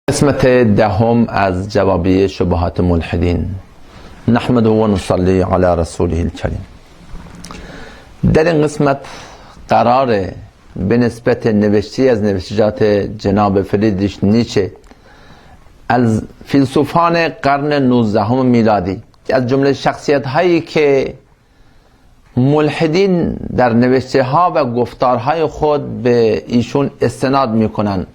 قسمت دهم از جوابی شبهات ملحدین. نحمد و نصلی علی رسوله الکریم. در این قسمت قراره به نسبت نوشتی از نوشتجات جناب فریدریش نیچه از فیلسوفان قرن 19 میلادی، از جمله شخصیت هایی که ملحدین در نوشته ها و گفتارهای خود به ایشون استناد میکنن،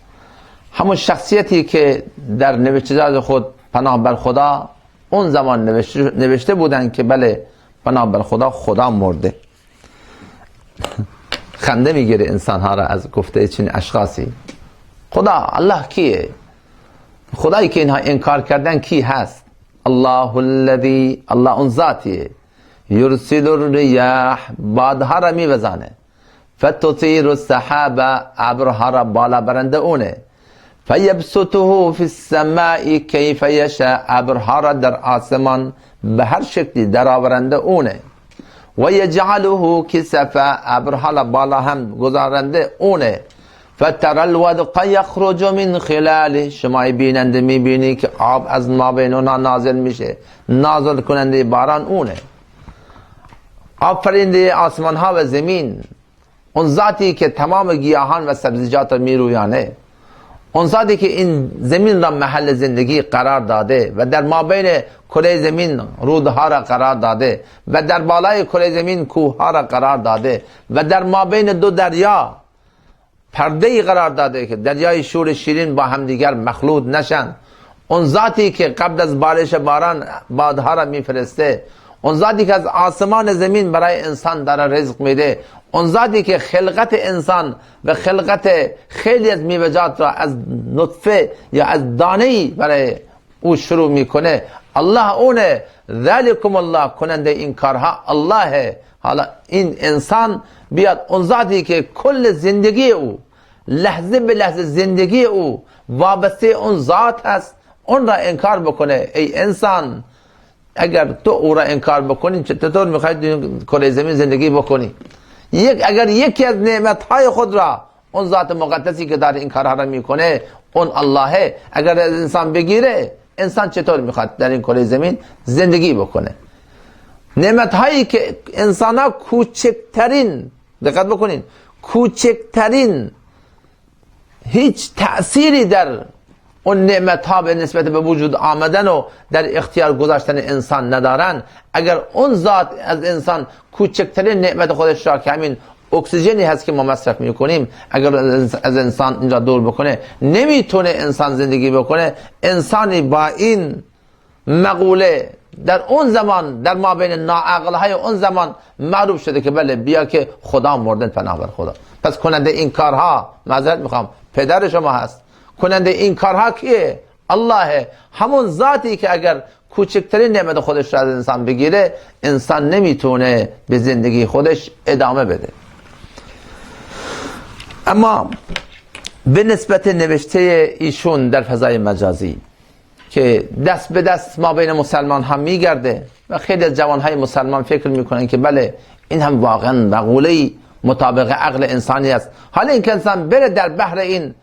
همون شخصیتی که در نوشتجات خود پناه بر خدا اون زمان نوشته بودن که بله پناه بر خدا، خدا مرده. خنده میگیره انسان ها را از گفته چنین اشخاصی. خدا، الله کیه؟ خدایی که اینها انکار کردن کی هست؟ الله الذی، الله اون ذاتیه، یرسل الریاح، بادها را میوزانه، فتطیر السحاب، ابرها را بالا برنده اونه، فیبسطه فی السماء کیف یشاء، ابرها را در آسمان به هر شکلی در آورنده اونه، و یجعله کسفا، ابرها را بالا هم گذارنده اونه، فتر الودق یخرج من خلاله، شما بیننده میبینی که آب از ما بین اونها نازل میشه، نازل کننده باران اونه، آفرینده آسمان ها و زمین، اون ذاتی که تمام گیاهان و سبزیجات را میرویانه، اون ذاتی که این زمین را محل زندگی قرار داده و در مابین کره زمین رودها را قرار داده و در بالای کره زمین کوهها را قرار داده و در مابین دو دریا پرده‌ای قرار داده که دریای شور شیرین با همدیگر مخلوط نشن، اون ذاتی که قبل از بارش باران بادها را میفرسته، اون ذاتی که از آسمان زمین برای انسان داره رزق میده، اون ذاتی که خلقت انسان و خلقت خیلی از میوه‌جات را از نطفه یا از دانه‌ای برای او شروع میکنه، الله اونه. ذالکم الله، کننده این کارها الله. حالا این انسان بیاد اون ذاتی که کل زندگی او، لحظه به لحظه زندگی او وابسته اون ذات هست، اون را انکار بکنه. ای انسان، اگر تو او را انکار بکنی چطور میخواید کره زمین زندگی بکنی؟ اگر یکی از نعمتهای خود را اون ذات مقدسی که داره این کارها را میکنه اون اللهه، اگر از انسان بگیره، انسان چطور میخواد در این کره زمین زندگی بکنه؟ نعمتهایی که انسان ها کوچکترین، دقت بکنین، کوچکترین هیچ تأثیری در اون نعمت ها به نسبت به وجود آمدن و در اختیار گذاشتن انسان ندارن، اگر اون ذات از انسان کوچکترین نعمت خودش را که همین اکسیژنی هست که ما مصرف میکنیم، اگر از انسان این را دور بکنه، نمیتونه انسان زندگی بکنه. انسانی با این مقوله در اون زمان در ما بین ناعقلهای اون زمان معروف شده که بله بیا که خدا مردن، پناه بر خدا. پس کننده این کارها، معذرت میخوام، پدر شما هست. کننده این کارها کیه؟ الله، همون ذاتی که اگر کوچکترین نعمت خودش را از انسان بگیره، انسان نمیتونه به زندگی خودش ادامه بده. اما به نسبت نوشته ایشون در فضای مجازی که دست به دست ما بین مسلمان هم میگرده و خیلی از جوانهای مسلمان فکر میکنن که بله این هم واقعا مقوله‌ای مطابق عقل انسانی است. حالا این که انسان بره در بحر این،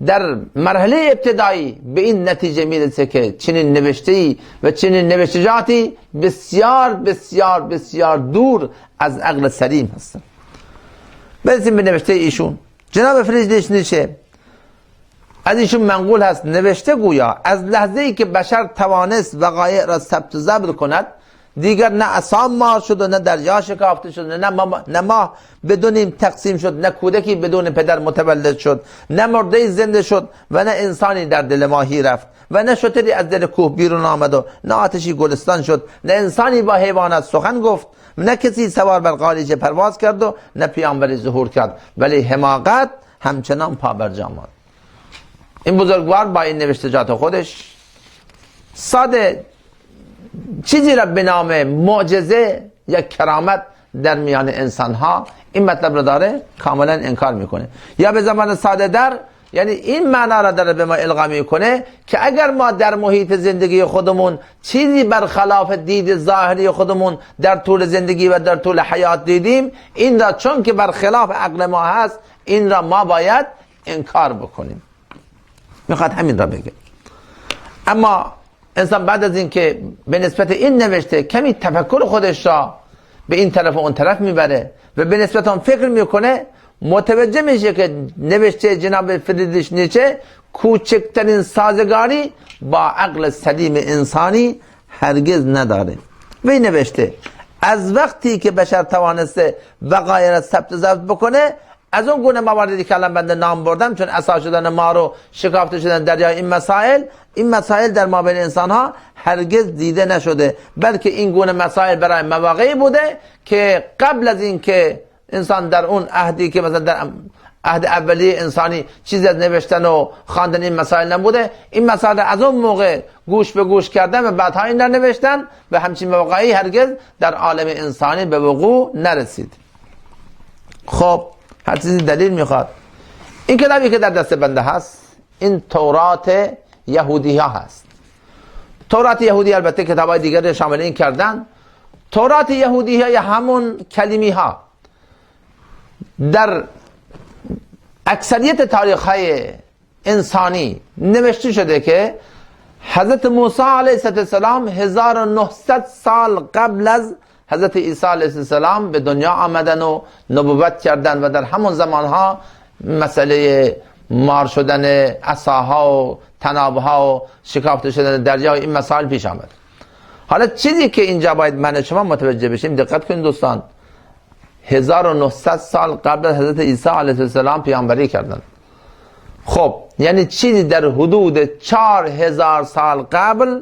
در مرحله ابتدایی به این نتیجه میرسه که چنین نوشته‌ای و چنین نوشتجاتی بسیار بسیار بسیار دور از عقل سلیم هستن. برسیم به نوشته ایشون. جناب فریدریش نیچه از ایشون منقول هست نوشته گویا از لحظه‌ای که بشر توانست وقایع را ثبت و ضبط کند، دیگر نه عصام مار شد و نه دریا شکافته شد، نه ماه بدون تقسیم شد، نه کودکی بدون پدر متولد شد، نه مرده زنده شد و نه انسانی در دل ماهی رفت و نه شتری از دل کوه بیرون آمد و نه آتشی گلستان شد، نه انسانی با حیوانات سخن گفت، نه کسی سوار بر قالیچه پرواز کرد و نه پیامبری ظهور کرد، ولی حماقت همچنان پا بر جا ماند. این بزرگوار با این نوشتجات خودش ساده چیزی را به نام معجزه یا کرامت در میان انسان ها این مطلب را داره کاملا انکار میکنه، یا به زبان ساده در، یعنی این معنا را داره به ما القا میکنه که اگر ما در محیط زندگی خودمون چیزی برخلاف دید ظاهری خودمون در طول زندگی و در طول حیات دیدیم، این را چون که برخلاف عقل ما هست، این را ما باید انکار بکنیم. میخواد همین را بگه. اما انسان بعد از این که به نسبت این نوشته کمی تفکر خودش را به این طرف و اون طرف میبره و به نسبت آن فکر میکنه، متوجه میشه که نوشته جناب فریدریش نیچه کوچکترین سازگاری با عقل سلیم انسانی هرگز نداره. وی نوشته از وقتی که بشر توانسته وقایع را ثبت ضبط بکنه، از اون گونه مواردی که الان بنده نام بردم، چون اسا شدن مار و شکافته شدن دریای، این مسائل در مابین انسان ها هرگز دیده نشده، بلکه این گونه مسائل برای مواقعی بوده که قبل از این که انسان در اون عهدی که مثلا در عهد اولیه انسانی چیزی از نوشتن و خواندن این مسائل نبوده، این مسائل از اون موقع گوش به گوش کردن و بعدها این در نوشتن و همچین مواقعی هرگز در عالم انسانی به وقوع نرسید. خب هر چیزی دلیل میخواد. این کتابی که در دست بنده هست این تورات یهودی ها هست. تورات یهودی البته کتاب های دیگر شامل این کردن. تورات یهودی ها یا همون کلمی ها در اکثریت تاریخ های انسانی نوشته شده که حضرت موسی علیه السلام 1900 سال قبل از حضرت عیسی علیه السلام به دنیا آمدن و نبوت کردن و در همون زمانها مسئله مار شدن عصاها و تنابها و شکافته شدن دریا و این مسائل پیش آمد. حالا چیزی که اینجا باید من شما متوجه بشیم، دقت کنید دوستان، 1900 سال قبل از حضرت عیسی علیه السلام پیامبری کردن. خب یعنی چیزی در حدود 4000 سال قبل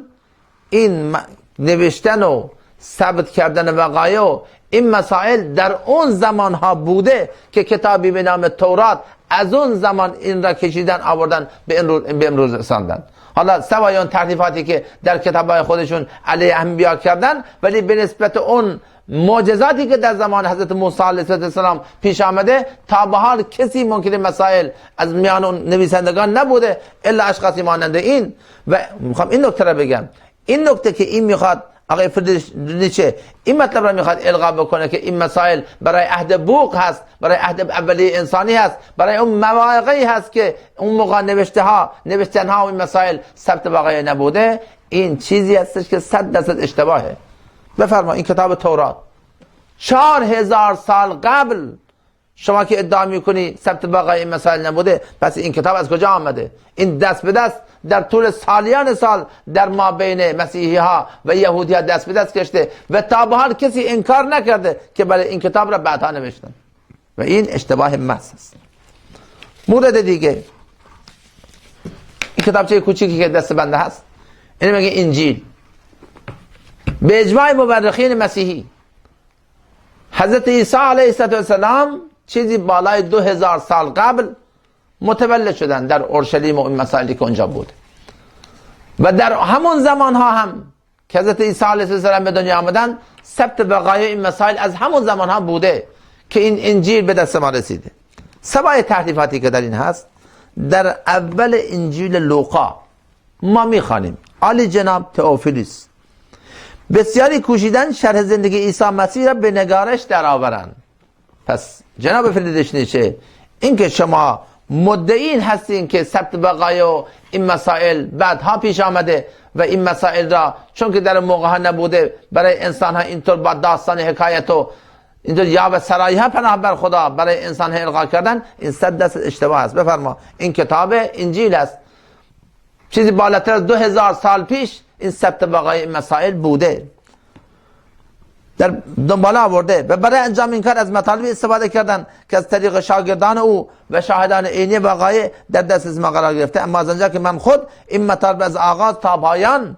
این نوشتن و ثبت کردن وقایع و این مسائل در اون زمان ها بوده که کتابی به نام تورات از اون زمان این را کشیدن آوردن به امروز رساندن. حالا سوای اون تحریفاتی که در کتابای خودشون علیه انبیا کردن، ولی به نسبت اون معجزاتی که در زمان حضرت موسی علیه السلام پیش آمده، تا به حال کسی ممکنه مسائل از میان اون نویسندگان نبوده الا اشخاصی مانند این. و میخوام این نکته را بگم، این نکته که این میخواد آقای فریدریش نیچه این مطلب را میخواد القا بکنه که این مسائل برای عهد بوق هست، برای عهد اولیه انسانی هست، برای اون مواقعی هست که اون موقع نوشتن ها و این مسائل ثبت واقعی نبوده، این چیزی هستش که 100% اشتباهه. بفرما این کتاب تورات 4000 سال قبل شما که ادعا میکنی ثبت واقعی این مسائل نبوده، پس این کتاب از کجا آمده؟ این دست به دست در طول سالیان سال در ما بین مسیحی ها و یهودی ها دست به دست کشته و تا به حال کسی انکار نکرده که بله این کتاب را بعدها نوشتن و این اشتباه محض است. مورد دیگه، این کتابچه کوچیکی که دست بنده هست این میگه انجیل. به اجماع مورخین مسیحی حضرت عیسی علیه السلام چیزی بالای 2000 سال قبل متولد شدن در اورشلیم و این مسائلی که اونجا بود و در همون زمان ها هم که حضرت عیسی علیه السلام به دنیا آمدن ثبت وقایع این مسائل از همون زمان ها بوده که این انجیل به دست ما رسیده. سوای تحریفاتی که در این هست، در اول انجیل لوقا ما میخوانیم عالی جناب تئوفیلوس بسیاری کوشیدن شرح زندگی عیسی مسیح را به نگارش درآورند. پس جناب فریدریش نیچه، این که شما مدعین هستین که ثبت وقایع و این مسائل بعدها پیش آمده و این مسائل را چون که در موقع ها نبوده برای انسان ها اینطور با داستان حکایت و اینطور یا به سرایها پناه بر خدا برای انسان ها القا کردن، این 100% اشتباه است. بفرما این کتاب انجیل است، چیزی بالاتر از 2000 سال پیش این ثبت وقایع این مسائل بوده، در دنباله آورده و برای انجام این کار از مطالب استفاده کردن که از طریق شاگردان او و شاهدان عینی وقایع در دست ما قرار گرفته. اما از آنجا که من خود این مطالب از آغاز تا پایان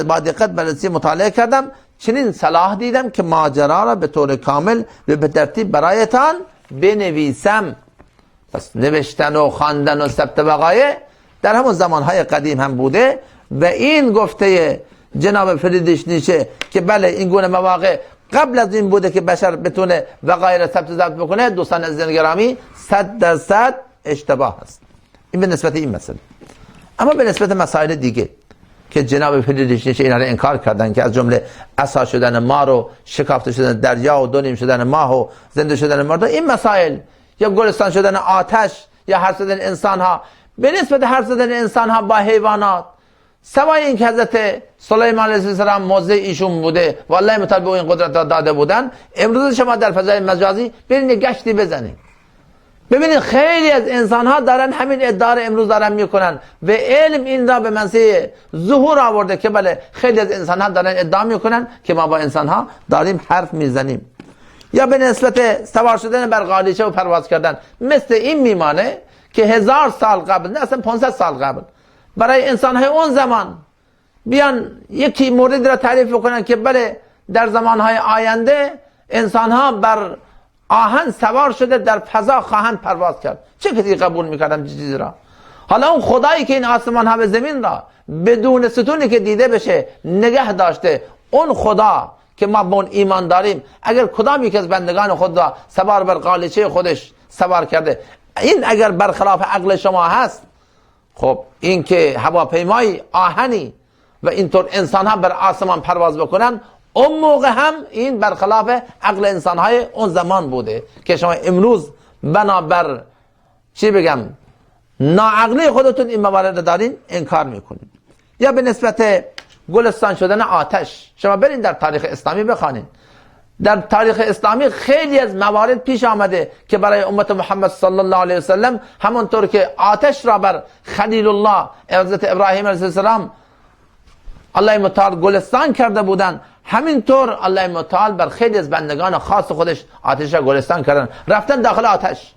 با دقت بررسی مطالعه کردم، چنین صلاح دیدم که ماجرا را به طور کامل و به ترتیب برایتان بنویسم. پس نوشتن و خواندن و ثبت وقایع در همون زمانهای قدیم هم بوده و این گفته جناب فریدریش نیچه که بله این گونه مواقع قبل از این بوده که بشر بتونه وقایع را ثبت ضبط بکنه، دوستان عزیز گرامی 100% اشتباه است. این به نسبت این مسئله. اما به نسبت مسائل دیگه که جناب فریدریش نیچه اینا را انکار کردن که از جمله عصا شدن مار و شکافته شدن دریا و دو نیم شدن ماه و زنده شدن مرد، این مسائل یا گلستان شدن آتش یا حرف زدن انسان ها، به نسبت حرف زدن انسان ها با حیوانات سوای این که حضرت سلیمان علیه السلام موضع ایشون بوده و الله متعال به این قدرت داده بودن، امروز شما در فضای مجازی برین گشتی بزنید ببینید خیلی از انسان ها دارن همین ادعا امروز دارن میکنن و علم این را به منزله ظهور آورده که بله خیلی از انسان ها دارن ادعا میکنن که ما با انسان ها داریم حرف میزنیم. یا به نسبت سوار شدن بر قالیچه و پرواز کردن مثل این میمانه که 1000 سال قبل، نه اصلا 500 سال قبل، برای انسان های اون زمان بیان یکی مورد را تعریف بکنن که بله در زمان های آینده انسان ها بر آهن سوار شده در فضا خواهند پرواز کرد، چه کسی قبول میکردن چیزی را؟ حالا اون خدایی که این آسمان ها و زمین را بدون ستونی که دیده بشه نگه داشته، اون خدا که ما به اون ایمان داریم، اگر کدام یک از بندگان خود را سوار بر قالیچه خودش سوار کرده، این اگر برخلاف عقل شما هست، خب این که هواپیمای آهنی و اینطور انسان ها بر آسمان پرواز بکنن، اون موقع هم این برخلاف عقل انسان های اون زمان بوده که شما امروز بنابر چی بگم ناعقلی خودتون این موارد دارین انکار میکنید. یا به نسبت گلستان شدن آتش، شما برین در تاریخ اسلامی بخوانید، در تاریخ اسلامی خیلی از موارد پیش آمده که برای امت محمد صلی الله علیه وسلم همونطور که آتش را بر خلیل الله حضرت ابراهیم علیه السلام الله متعال گلستان کرده بودن، همینطور الله متعال بر خیلی از بندگان خاص خودش آتش را گلستان کردن، رفتن داخل آتش.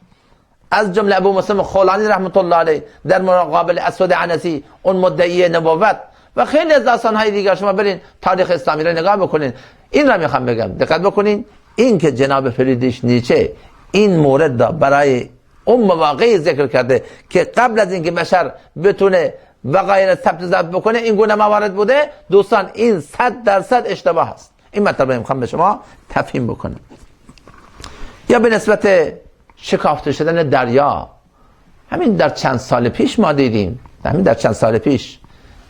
از جمله ابو مسلم خولانی رحمت الله علیه در مقابل اسود عنسی اون مدعی نبوت و خیلی از داستان‌های دیگر. شما برین تاریخ اسلامی را نگاه بکنین. این را میخوام بگم دقت بکنین، این که جناب فریدریش نیچه این مورد را برای اون مواقعی ذکر کرده که قبل از اینکه بشر بتونه وقایع ثبت ضبط بکنه این گونه موارد بوده، دوستان این 100% اشتباه است. این مطلب میخوام به شما تفهیم بکنم. یا به نسبت شکافته شدن دریا، همین در چند سال پیش ما دیدیم، همین در چند سال پیش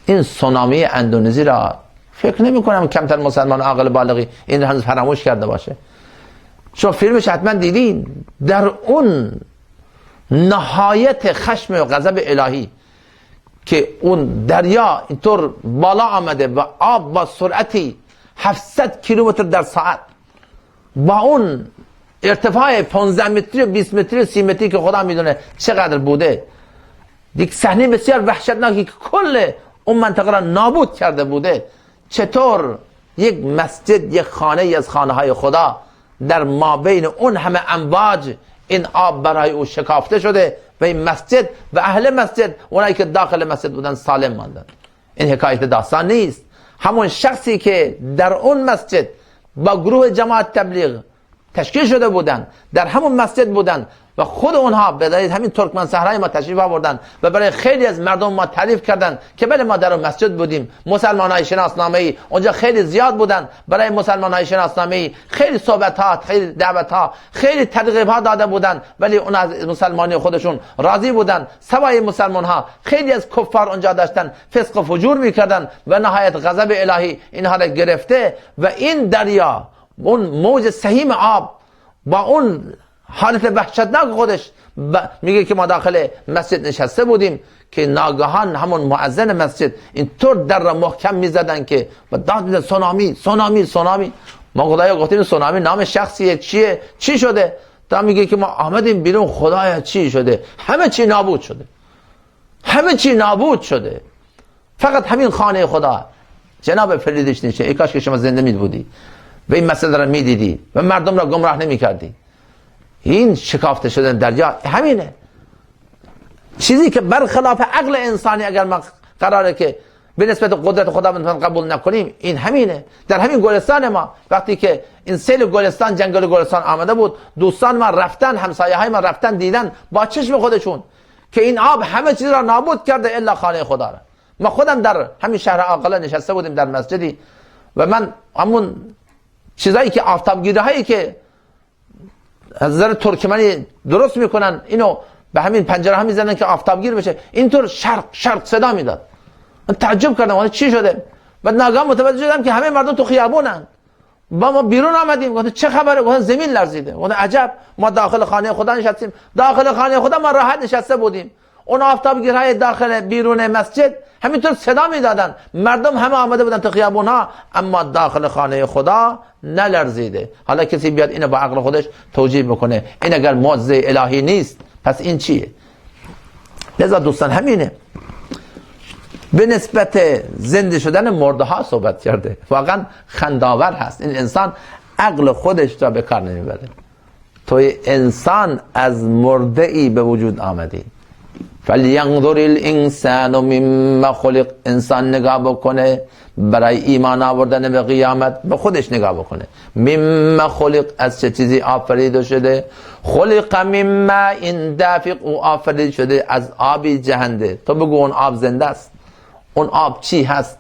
این سونامی اندونزی را فکر نمی کنم کمتر مسلمان عاقل بالغی این هنوز فراموش کرده باشه. شما فیلمش حتما دیدین، در اون نهایت خشم و غضب الهی که اون دریا اینطور بالا آمده و آب با سرعتی 700 کیلومتر در ساعت با اون ارتفاع 15 متری و 20 متری و 30 متری که خدا میدونه چقدر بوده، یک صحنه بسیار وحشتناکی که کل اون منطقه را نابود کرده بوده، چطور یک مسجد، یک خانه از خانه های خدا در مابین اون همه امواج این آب برای او شکافته شده و این مسجد و اهل مسجد، اونایی که داخل مسجد بودن، سالم ماندن. این حکایت داستان نیست. همون شخصی که در اون مسجد با گروه جماعت تبلیغ تشکیل شده بودن، در همون مسجد بودن و خود اونها به دلیل همین ترکمن صحرای ما تشریف آوردن و برای خیلی از مردم ما تعریف کردن که بله ما در اون مسجد بودیم، مسلمانای شناسنامه‌ای اونجا خیلی زیاد بودن، برای مسلمانای شناسنامه‌ای خیلی صحبت‌ها، خیلی دعوت‌ها، خیلی ترغیب‌ها داده بودن، ولی اون از مسلمانی خودشون راضی بودن. سوای مسلمان‌ها خیلی از کفار اونجا داشتن فسق و فجور می‌کردن و نهایت غضب الهی اینها را گرفته و این دریا اون موج سهیم آب با اون حالت وحشتناک خودش میگه که ما داخل مسجد نشسته بودیم که ناگهان همون مؤذن مسجد اینطور در را محکم میزدن که و داد میزد سونامی سونامی سونامی. ما خدایا گفتیم سونامی نام شخصیه، چیه، چی شده؟ تا میگه که ما آمدیم بیرون، خدایا چی شده؟ همه چی نابود شده، همه چی نابود شده، فقط همین خانه خدا. جناب فریدریش نیچه، ای کاش که شما زنده می بودی و این مسئله را میدیدی و مردم را گمراه نمی کردی. این شکافته شدن دریا همینه، چیزی که برخلاف عقل انسانی اگر ما قراره که به نسبت قدرت خداوند قبول نکنیم، این همینه. در همین گلستان ما وقتی که این سیل گلستان، جنگل گلستان آمده بود، دوستان ما رفتن، همسایه های ما رفتن دیدن با چشم خودشون که این آب همه چیز را نابود کرده الا خانه خدا را. ما خودم در همین شهر عاقله نشسته بودیم در مسجدی و من همون چیزایی که آفتابگیری هایی که از نظر ترکمنی درست میکنن اینو به همین پنجره ها میزنن که آفتابگیر بشه، اینطور شرق شرق صدا میداد. من تعجب کردم چی شده؟ بعد ناگهان متوجه شدم که همه مردم تو خیابونن. با ما بیرون آمدیم، گفتم چه خبره؟ گفتم زمین لرزیده. گفتم عجب، ما داخل خانه خدا نشستیم، داخل خانه خدا ما راحت نشسته بودیم، اون آفتابگیرهای داخل بیرون مسجد همینطور صدا میدادن، مردم همه آمده بودن تو خیابون ها، اما داخل خانه خدا نلرزیده. حالا کسی بیاد اینو با عقل خودش توجیه بکنه، این اگر معجزه الهی نیست پس این چیه؟ لذا دوستان همینه، به نسبت زنده شدن مرده ها صحبت کرده. واقعا خنداور هست، این انسان عقل خودش را به کار نمیبره. توی انسان از مرده ای به وجود آمدی. فلینظر الانسان مما خلق، انسان نگاه بکنه برای ایمان آوردن به قیامت، به خودش نگاه بکنه. مما خلق، از چه چیزی آفریده شده؟ خلق مما این دافق، او آفریده شده از آبی جهنده. تو بگو اون آب زنده است، اون آب چی هست؟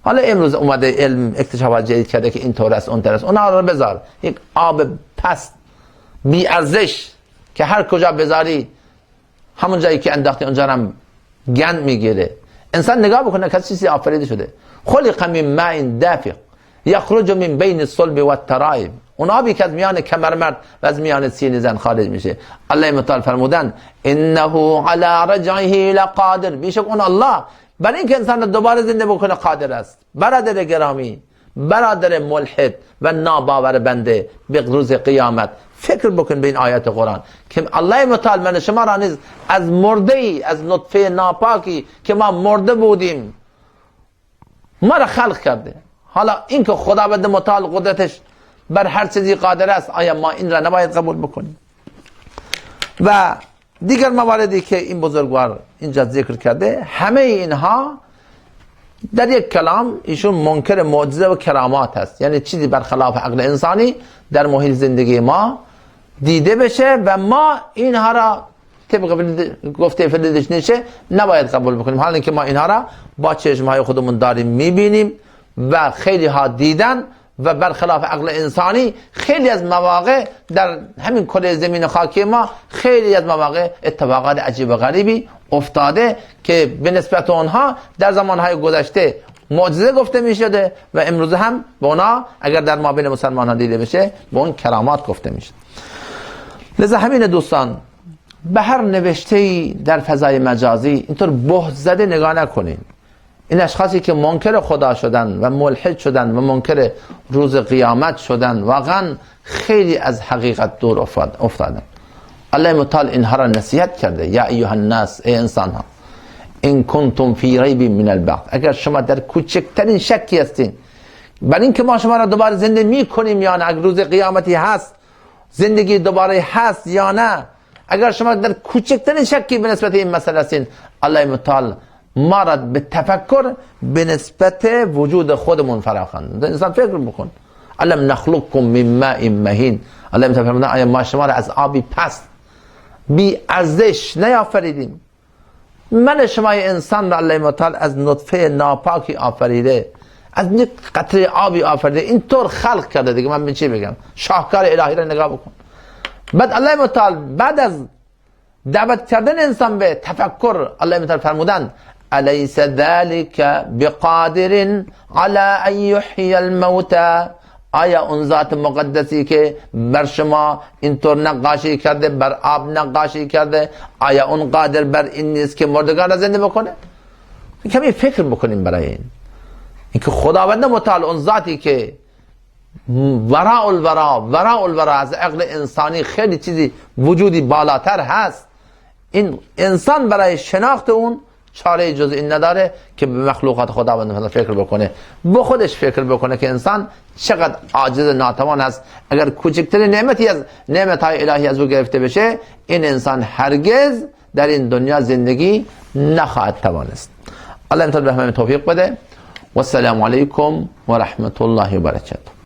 حالا امروز اومده علم اکتشافات جدید کرده که این طور است اون طور است، اونها رو بذار. یک آب پست بی ارزش که هر کجا بذاری همون جایی که انداختی اونجا هم گند میگیره. انسان نگاه بکنه که چیزی آفریده شده. خلق من ماء دافق یخرج من بین الصلب والترائب، اون آبی که از میان کمرمرد و از میان سینه زن خارج میشه. الله متعال فرمودن انه علی رجعه لقادر، بیشک اون الله برای اینکه انسان رو دوباره زنده بکنه قادر است. برادر گرامی، برادر ملحد و ناباور بنده، به روز قیامت فکر بکن به این آیات قرآن که الله متعال من شما را نیز از مرده ای، از نطفه ناپاکی که ما مرده بودیم، ما را خلق کرده. حالا اینکه خداوند متعال قدرتش بر هر چیزی قادر است، آیا ما این را نباید قبول بکنیم؟ و دیگر مواردی که این بزرگوار اینجا ذکر کرده، همه اینها در یک کلام ایشون منکر معجزه و کرامات هست، یعنی چیزی برخلاف عقل انسانی در محیط زندگی ما دیده بشه و ما اینها را طبق گفته فریدریش نیچه نباید قبول بکنیم، حالا که ما اینها را با چشمهای خودمون داریم میبینیم و خیلی ها دیدن و برخلاف عقل انسانی خیلی از مواقع در همین کره زمین خاکی ما خیلی از مواقع اتفاقات عجیب و غریبی افتاده که به نسبت اونها در زمانهای گذشته معجزه گفته می شده و امروز هم به اونا اگر در مابین مسلمان ها دیده بشه به اون کرامات گفته می شده. لذا همین دوستان، به هر نوشته‌ای در فضای مجازی اینطور بهت زده نگاه نکنین. این اشخاصی که منکر خدا شدن و ملحد شدن و منکر روز قیامت شدن واقعا خیلی از حقیقت دور افتادن. الله متعال اینها را نصیحت کرده، یا ایها الناس، ای انسان ها، این کنتم فی ریب من البعث، اگر شما در کوچکترین شکی هستین بر این که ما شما را دوباره زنده می کنیم یا نه، اگر روز قیامتی هست، زندگی دوباره هست یا نه، اگر شما در کوچکترین شکی به نسبت این مسئله هستین، الله متعال ما را به تفکر به نسبت وجود خودمون فراخواند. انسان فکر بکن، علم نخلقکم من ماء مهین، الله متعال فرمودن آیا ما شما را از آبی پست بی ارزش نیافریدیم؟ من شما انسان را الله متعال از نطفه ناپاکی آفریده، از یک قطره آبی آفریده، اینطور خلق کرده. دیگه من چی بگم؟ شاهکار الهی را نگاه بکن. بعد الله متعال بعد از دعوت کردن انسان به تفکر، الله متعال فرمودن الیس ذلک بقادر علی ان یحیی الموتى، آیا اون ذات مقدسی که بر شما اینطور نقاشی کرده، بر آب نقاشی کرده، آیا اون قادر بر این نیست که مردگان را زنده بکنه؟ کمی فکر بکنیم برای اینکه خداوند متعال اون ذاتی که وراء الورا از عقل انسانی خیلی چیزی وجودی بالاتر هست، این انسان برای شناخت اون چاره جز این نداره که به مخلوقات خداوند فکر بکنه، به خودش فکر بکنه که انسان چقدر عاجز ناتوان است. اگر کوچکترین نعمتی از نعمتهای الهی از او گرفته بشه، این انسان هرگز در این دنیا زندگی نخواهد توانست. الله تعالی به همه توفیق بده. و السلام علیکم و رحمت الله و برکاته.